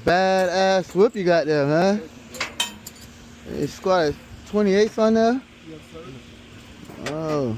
badass whip you got there, man. It's squad 28s on there? Yes, sir. Oh.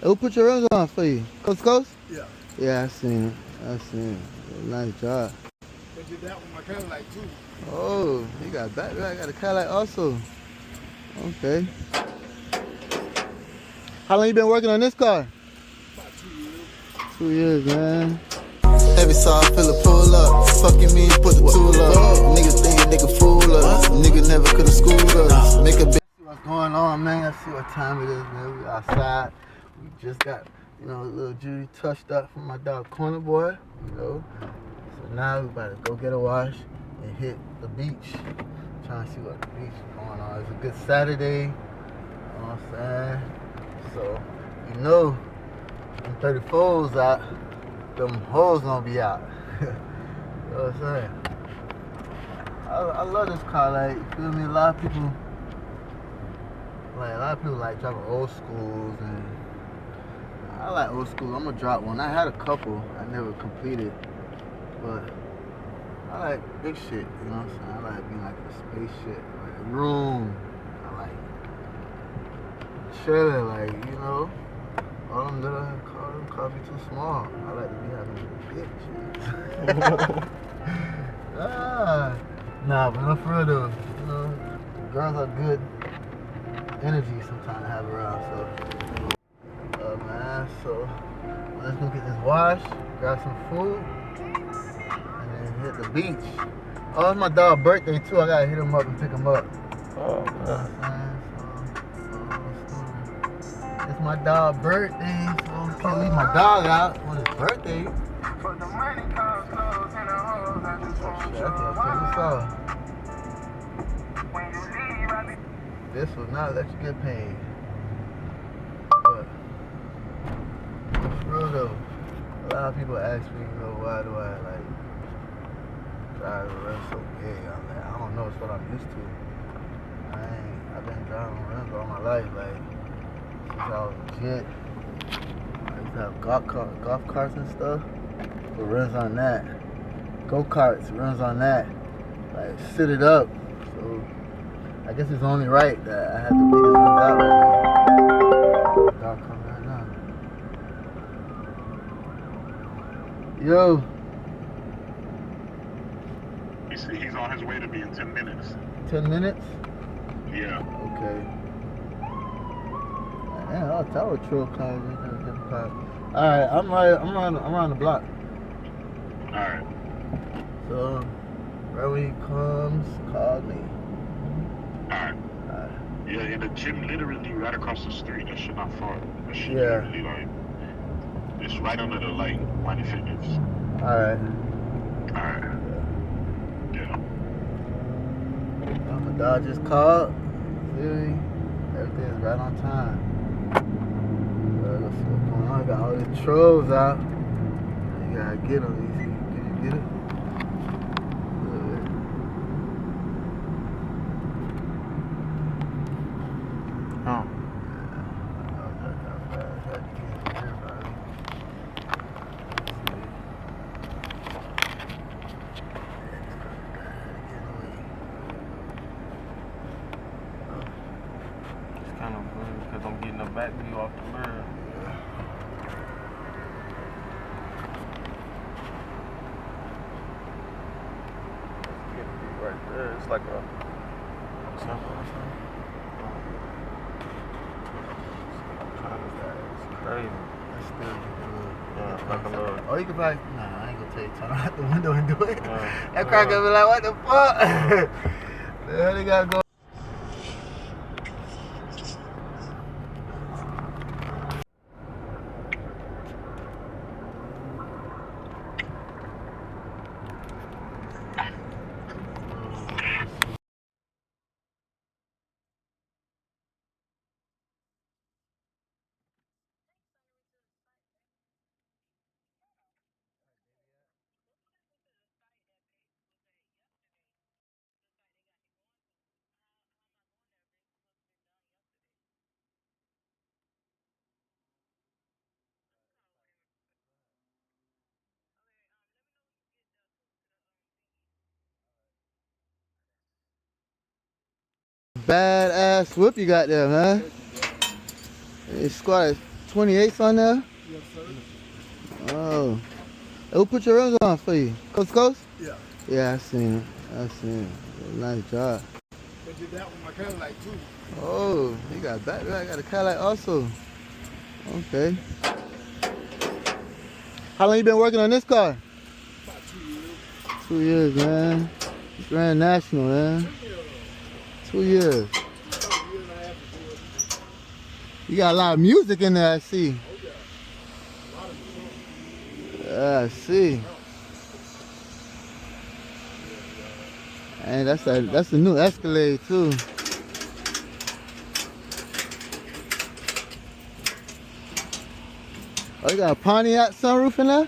Who put your rims on for you? Coast to Coast? Yeah. Yeah, I seen it. I seen it. Nice job. They did that with my Cadillac too. Oh, you got that. I got a Cadillac also. Okay. How long you been working on this car? About 2 years. 2 years, man. Heavy saw, feel a pull up. Fucking me, put the tool up. Niggas think a nigga fool us. Nigga never could've schooled us. Make a bitch. See what's going on, man. Let's see what time it is, man. We outside. We just got, you know, a little Judy touched up from my dog Corner Boy, you know. So now we about to go get a wash and hit the beach. Trying to see what the beach is going on. It's a good Saturday. You know what I'm saying? So, you know, them 34s out, them hoes gonna be out. You know what I'm saying? I love this car, like, you feel me? A lot of people like driving old schools, and I like old school. I'm gonna drop one. I had a couple, I never completed, but I like big shit, you know what I'm saying? I like being like a spaceship, like a room. I like chilling, like, you know, all them little cars be too small. I like to be having big shit. Nah, but no, for real though, you know, girls are good energy sometimes to have around, so. Man, so let's go get this wash, grab some food, and then hit the beach. Oh, it's my dog's birthday too. I gotta hit him up and pick him up. Oh, man. It's my dog's birthday, so I can't leave my dog out on his birthday. But the money comes close and the hoes, I just want Shit, I can't turn this off. when you leave, I be This will not let you get paid. But for real though, a lot of people ask me, you know, why do I like drive the rims so big? I'm like, I don't know, it's what I'm used to. I've been driving rims all my life, like since I was a kid. I used to have golf carts and stuff with rims on that. Go-karts, rims on that. Like, sit it up. So I guess it's only right that I had the biggest rims out right now. Dog coming right now. Yo. He's on his way to me in 10 minutes. 10 minutes? Yeah. Okay. Man, all tower trail cars in there, different cars. Alright, I'm around the block. Alright. So right when he comes, call me. Alright. Yeah, and the gym literally right across the street. That shit not far. That shit Yeah. literally like it's right under the like Planet Fitness. Alright. Alright. Yeah. My dog just called. See? Everything's right on time. Let's see what's going on. I got all these trolls out. You gotta get them. Can you get it? Oh. It's kind of weird because I'm getting the back view off the mirror. Right there, it's like a temple or something. It's crazy. That's still Yeah, like a little. Oh, you can probably. Nah, I ain't gonna tell you. Turn out the window and do it. Yeah. That car gonna be like, what the fuck? The hell they gotta go. badass whip you got there, man. It's squad 28s on there? Yes, sir. Oh. Who put your rims on for you? Coast to Coast? Yeah. Yeah, I seen it. Nice job. They did that with my Cadillac too. Oh, you got back. I got a Cadillac also. Okay. How long you been working on this car? About 2 years. 2 years, man. Grand National, man. 2 years. 2 years and a half before. You got a lot of music in there, I see. Oh yeah. A lot of music. Yeah, I see. And that's a new Escalade too. Oh, you got a Pontiac sunroof in there?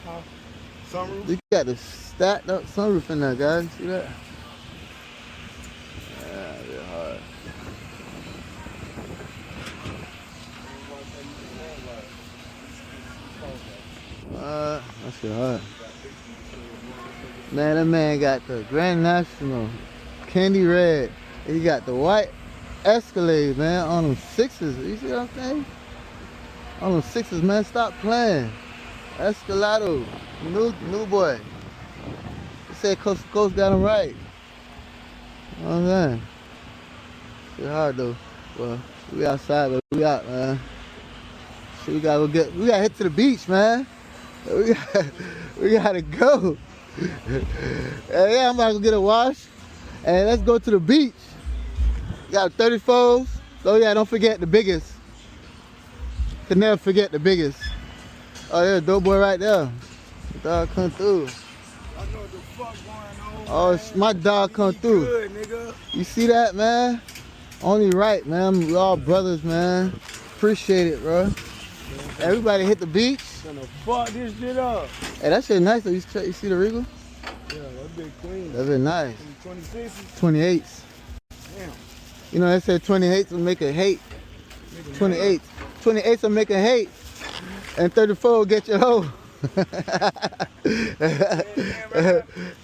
Huh? Sunroof? You got the stacked up sunroof in there, guys. See that? Yeah, real hard. That shit hard. Man, that man got the Grand National candy red. He got the white Escalade, man, on them sixes. You see what I'm saying? On them sixes, man. Stop playing. Escalado, new boy. He said Coast to Coast got him right. You know what I'm saying? Shit hard though. Well, we outside, but we out, man. Shit, we gotta hit to the beach, man. We gotta go. Yeah, I'm about to go get a wash. And let's go to the beach. Got 34s. Oh yeah, don't forget the biggest. Can never forget the biggest. Oh, there's a dope boy right there. The dog come through. I know what the fuck going on. Oh, man. my dog come through. Good, nigga. You see that, man? Only right, man. We all brothers, man. Appreciate it, bro. Everybody hit the beach. Gonna fuck this shit up. Hey, that shit nice though. You see the Regal? Yeah, that big clean. That been nice. 26s? 28s. Damn. You know, they said 28s will make a hate. 28s. 28s will make a hate. And 34 will get your hoe.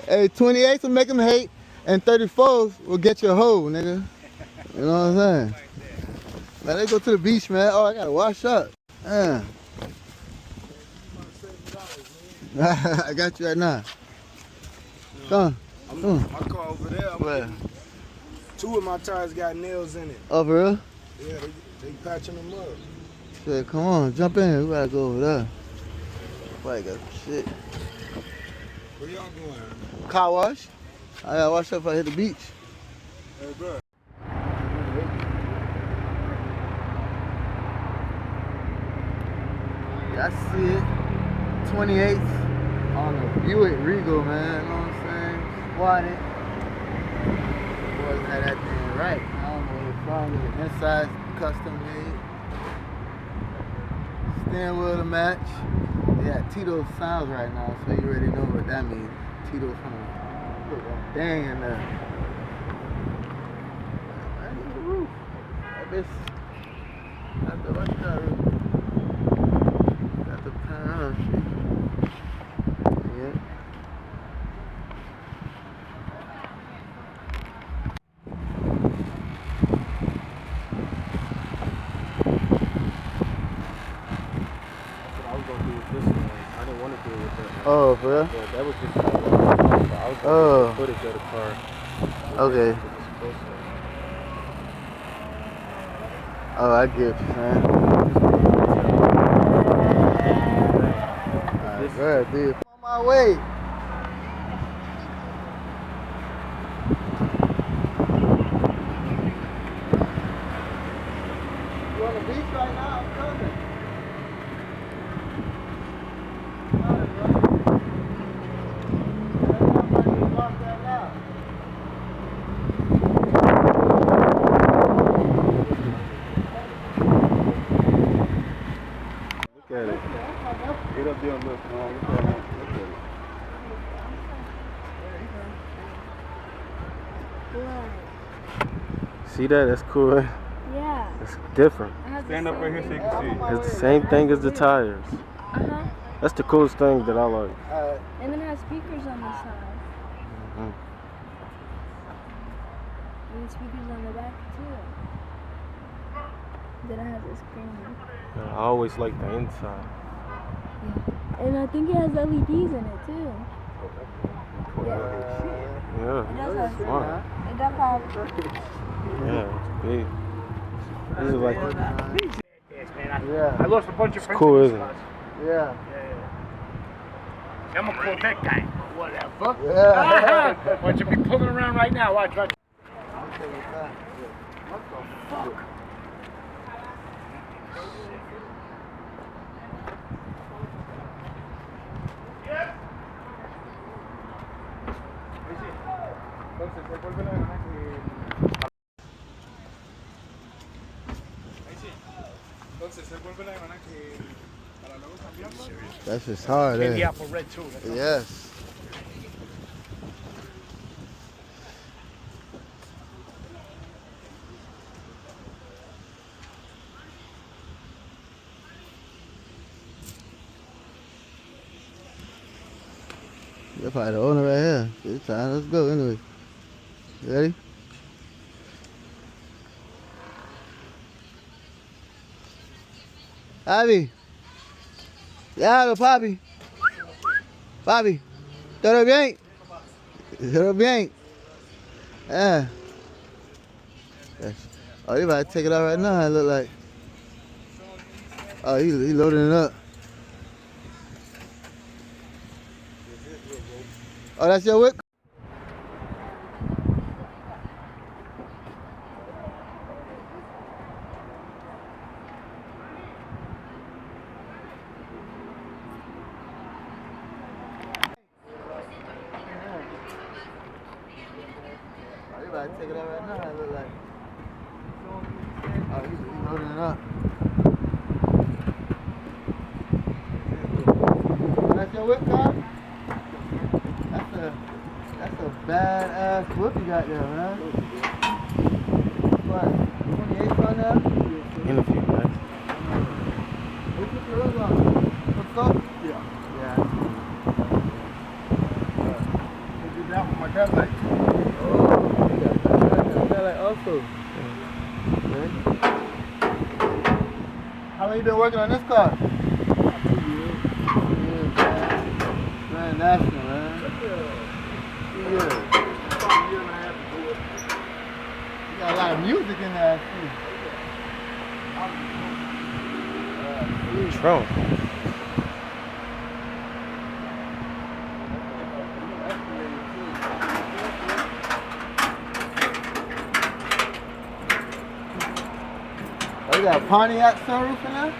Hey, 28s will make them hate. And 34s will get your hoe, nigga. You know what I'm saying? Now let's go to the beach, man. Oh, I gotta wash up. Man. I got you right now. Come on. My car over there. Where? 2 of my tires got nails in it. Oh, for real? Yeah, they patching them up. Shit, come on, jump in. We gotta go over there. Probably got some shit. Where y'all going? Car wash. I gotta wash up if I hit the beach. Hey, bro. Yeah, I see it. 28th on the Buick Regal, man. You know what I'm saying? Squatted. Boys had that thing right. I don't know where it's from. The inside custom made. Steering wheel to match. Yeah, TITOs Sounds right now, so you already know what that means. Tito's from put that dang in there. I need the roof. That bitch. What's that roof? Got the pound shit. Yeah. I was gonna do it this way. I didn't want to do it with that. Oh, for real? Yeah, that was just I was gonna Oh. put it to the car. Okay. Oh, I get what you're saying. Alright, good, dude. I'm on my way. You on the beach right now? I'm coming. Look at it. Get up there and look. Look at it. Look at it. See that? That's cool. Yeah. It's different. Stand up right here so you can see. It's the same thing as the tires. Uh-huh. That's the coolest thing that I like. And then it has speakers on the side. Mhm. And speakers on the back too. Then I have the screen. Yeah, I always like the inside. Yeah. And I think it has LEDs in it too. Yeah. It does have. Smart. It does have. Yeah, it's big. This is like, Yeah. I lost a bunch of friends. cool, in isn't this it? class. Yeah. I'm gonna call that guy. Whatever. Yeah. Why don't you be pulling around right now? Watch. What the fuck? That's just hard, Candy eh? apple red too. Yes. You're probably the owner right here. It's time. Let's go anyway. You ready? Papi. Diablo, papi. Papi. ¿Todo bien? ¿Todo bien? Yeah. Yes. Oh, you about to take it out right now, it look like. Oh, he loading it up. Oh, that's your whip? Oh, you about to take it out right now, it look like. Oh, he's loading it up. Oh, that's your whip, car? That's a badass whip you got there, man. What? 28 on there? in a few minutes. What you put those on? What's up? Yeah. Yeah. I did that with my Cadillac. Oh, you got that like also. Okay. How long you been working on this car? 2 years. 2 years, man. Grand National, man. 2 years. About a year and a half to do it. You got a lot of music in there, too. Trump. Oh, you got a Pontiac sunroof in there?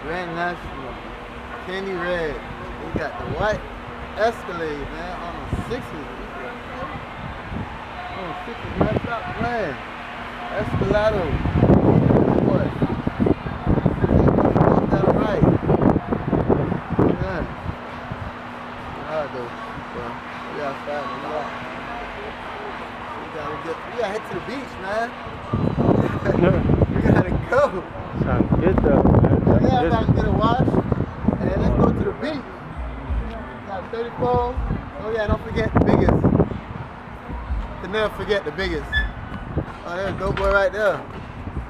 Grand National, candy red. He got the white Escalade, man, on the 60s. On the 60s, man, stop playing. Escalado. Boy. Got it right. Yeah. Alright, though. We outside, man. We gotta head to the beach, man. We gotta go. Trying to get there, man. Yeah, I'm about to get a wash, and then let's go to the beach. Got 34. Oh yeah, don't forget the biggest. Can never forget the biggest. Oh, there's a dope boy right there.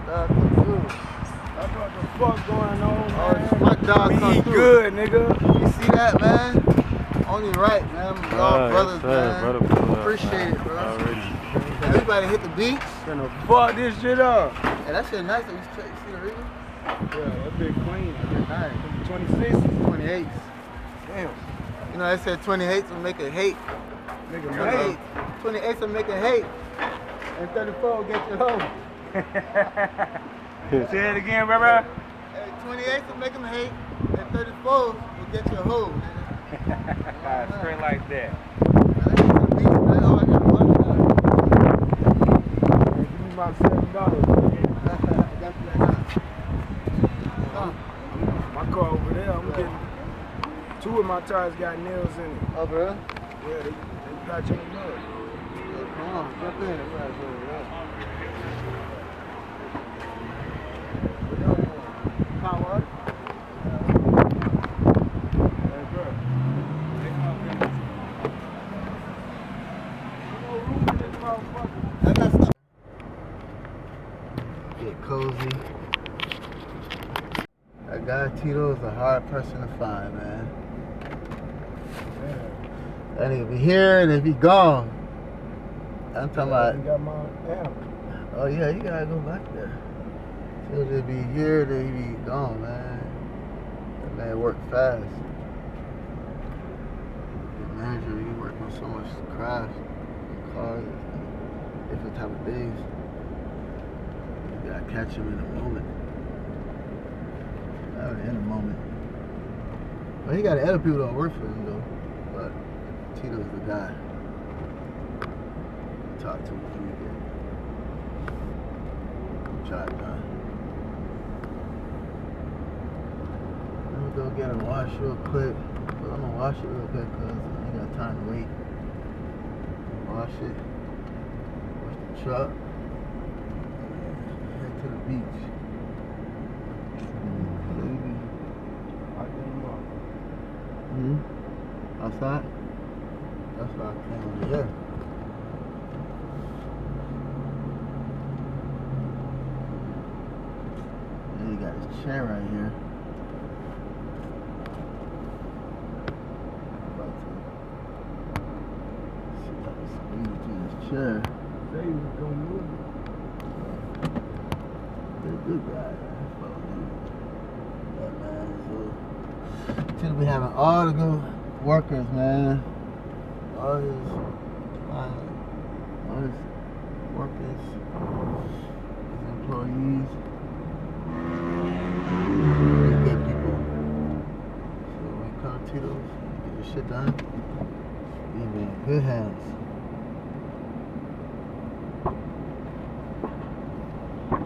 That's what the fuck going on, Oh, man. it's my dog We come eat through. good, nigga. You see that, man? Only right, man. We all brothers, yes, man. brother, Appreciate it, bro. Already. Everybody hit the beach. Gonna fuck this shit up. Hey, that shit nice. You see the Regal? Yeah, that big clean. Nice. 26. 28s. Damn. You know, they said 28s will make it hate. Nigga, 28s will make it hate. And 34 will get you home. Say it again, brother. Hey, 28s will make them hate. And 34 will get you home. Straight like that. Give me about $7. My car over there, I'm getting 2 of my tires got nails in it. Oh, bro? Yeah, they Got change up. Yeah, come on, jump in. We gotta go over there. Power. Hey, bro. Get cozy. That guy Tito is a hard person to find, man. That nigga be here and if he gone. I'm talking about. You got my app. Oh yeah, you gotta go back there. He'll just be here, then he be gone, man. That man work fast. The manager, he work on so much craft, cars, different type of days. You gotta catch him in a moment. In a moment. But he got other people that work for him though. But Tito's the guy. Talk to him when we get. Try it, man. Let me go get a wash real quick. Well, I'm gonna wash it real quick because I ain't got time to wait. Wash it. Wash the truck. Head to the beach. Outside? That's why I came over here. And you got his chair right here. About to see if I can squeeze through this chair. Say you was gonna move. He's a good guy, man. Yeah, man. So, Tito be having all the good workers, man. All his workers, his employees, really good people. So when you come to Tito's, you get your shit done, you be in good hands.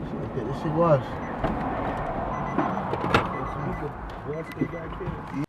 So let's get this shit washed. Once they got kids.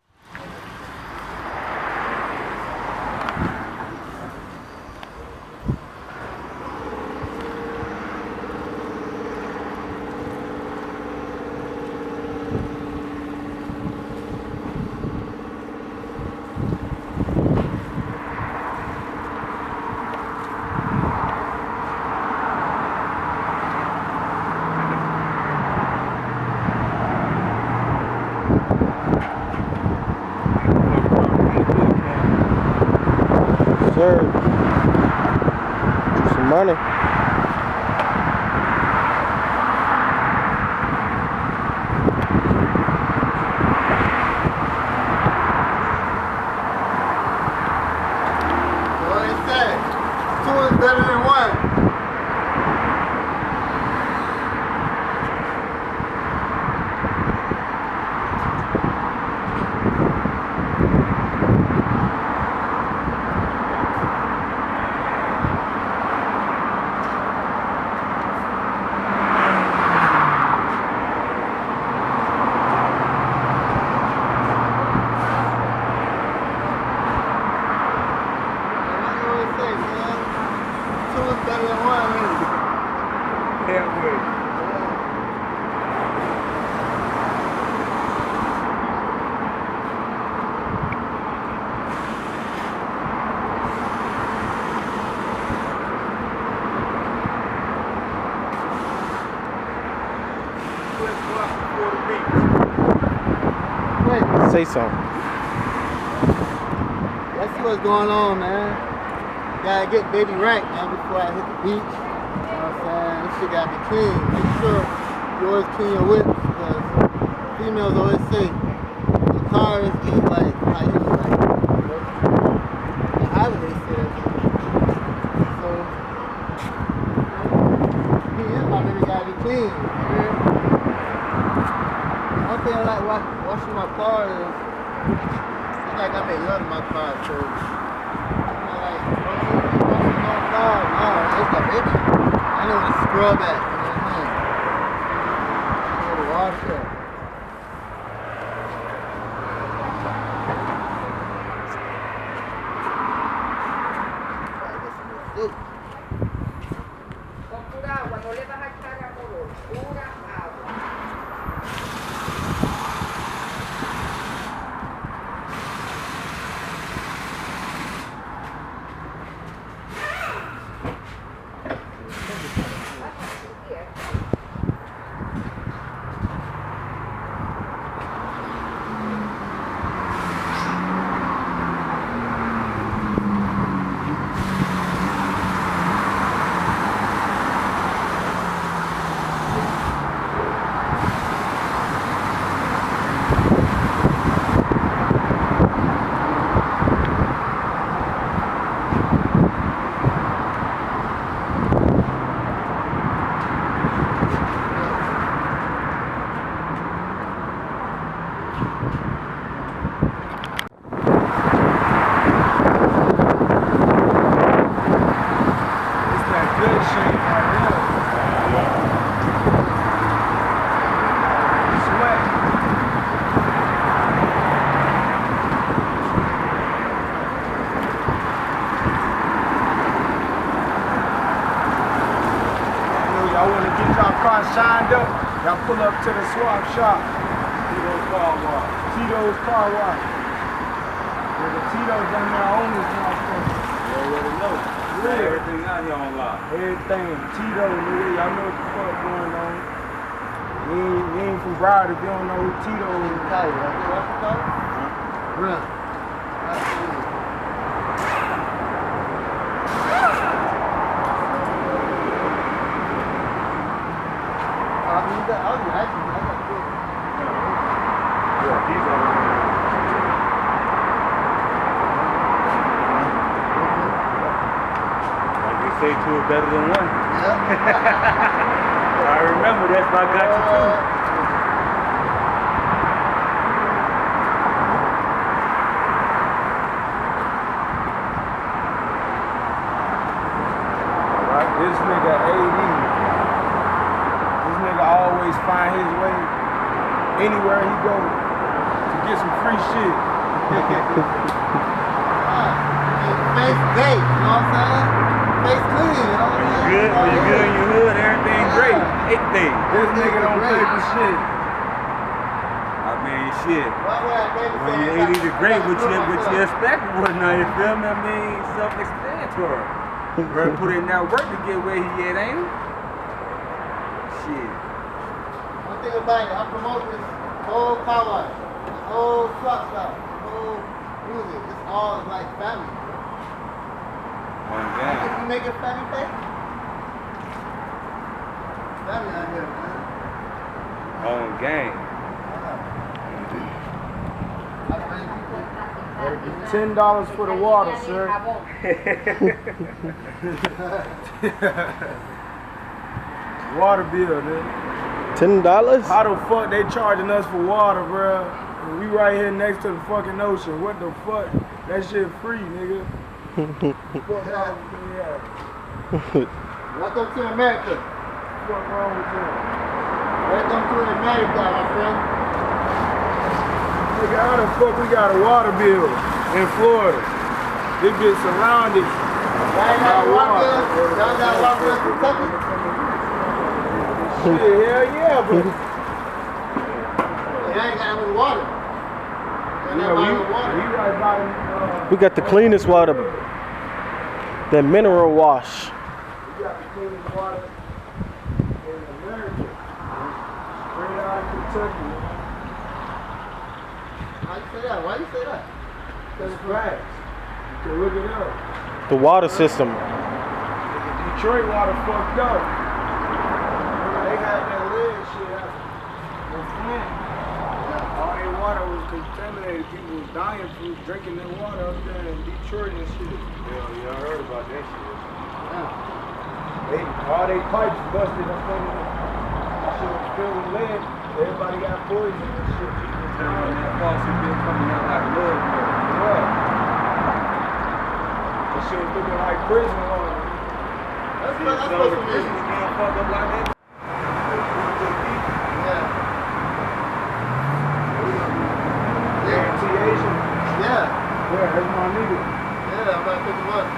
Sir, some money. What they say? 2 is better than 1. Say something. Let's see what's going on, man. Gotta get baby right, man, before I hit the beach. You know what I'm saying? This shit gotta be clean. Make sure you always clean your whips, because females always say the cars is like how you like. How do they say that? So, me and my baby gotta be clean. One thing I like washing my car is, it's like I make love to my car, so I'm not like, washing my car, no, it's the baby. I know to scrub at, you know what I mean? I know to wash it. shined up, y'all pull up to the swap shop. Tito's Car Wash. Tito's Car Wash. Yeah, the Tito's done their own this motherfucker. You already know. Yeah. Everything out here on lock. Everything. Tito, nigga, y'all know what the fuck going on. You ain't from Broward if you don't know who Tito is. Run. Yeah, these are. Like they say, two are better than one. I remember that's why I got you too. Right, this nigga AD. This nigga always find his way anywhere he go to get some free shit. Face gay, you know what I'm saying? Face clean, you know what I'm saying? Good, when you good in your hood, everything great. Everything. This nigga don't pay for shit. I mean, shit. When you ain't either great, what you expect was now, you feel me? I mean, self-explanatory. Bro, put in that work to get where he at, ain't he? Shit. One thing about it, I promote this whole car wash, this whole truck stop, this whole music. It's all like family. One If game. you make it family pay, family out here, man. On game. $10 for the water, sir. Water bill, man. $10? How the fuck they charging us for water, bruh? We right here next to the fucking ocean. What the fuck? That shit free, nigga. Welcome to America. What's wrong with that? Welcome to America, my friend. Nigga, how the fuck we got a water bill in Florida? This bitch surrounded. Y'all ain't got water bill? Y'all got water bill in Kentucky? Shit, hell yeah, but Y'all ain't got any water. yeah, we right by We got the cleanest water. That mineral wash. we got the cleanest water in America. Straight out of Kentucky. How you say that? Why you say that? That's facts. You can look it up. The water system. Detroit water fucked up. They got that lead shit out in Flint. All their water was contaminated. People was dying from drinking their water up there in Detroit and shit. Yeah, I heard about that shit. All they pipes busted up in there. That shit was filled with lead. Everybody got poison and shit. That faucet been coming out like love. Yeah. That shit was looking like prison water. That's supposed to be. Getting fucked up like that. Yeah. Guarantee Asian. Yeah. Yeah, that's my nigga. Yeah, I'm about to pick him up.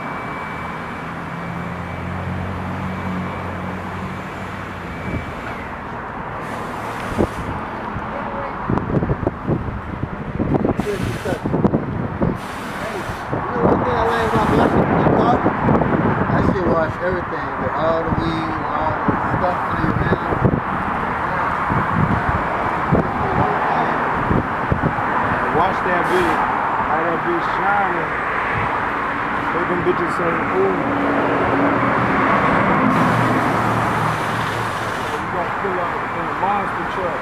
Everything, but all the weed, all the stuff in it, man. Watch that bitch. How that bitch shining. Make them bitches say, ooh. We gonna pull up in a monster truck.